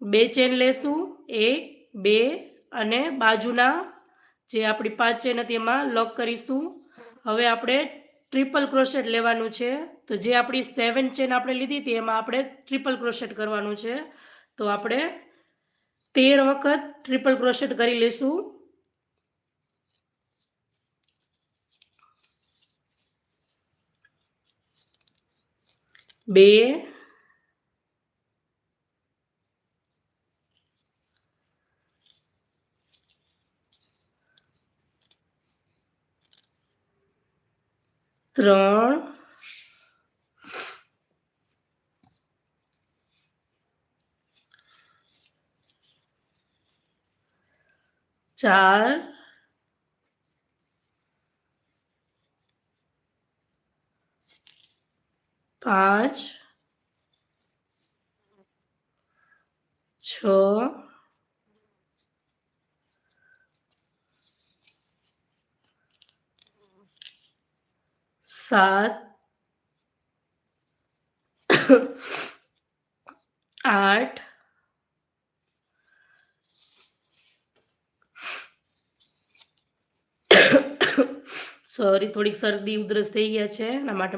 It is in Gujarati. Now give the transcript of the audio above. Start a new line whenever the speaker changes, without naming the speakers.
2 ચેન લેશું, 1 2 અને બાજુના જે આપણી 5 ચેન હતી એમાં લોક કરીશું. હવે આપણે ટ્રિપલ ક્રોશેટ લેવાનું છે. તો જે આપણી 7 ચેન આપણે લીધી હતી એમાં આપણે ટ્રિપલ ક્રોશેટ કરવાનું છે. તો આપણે 13 વખત ટ્રિપલ ક્રોશેટ કરી લઈશું. 2 3 4 5 6 7 8 સોરી, થોડીક શરદી ઉધરસ થઈ ગયા છે એના માટે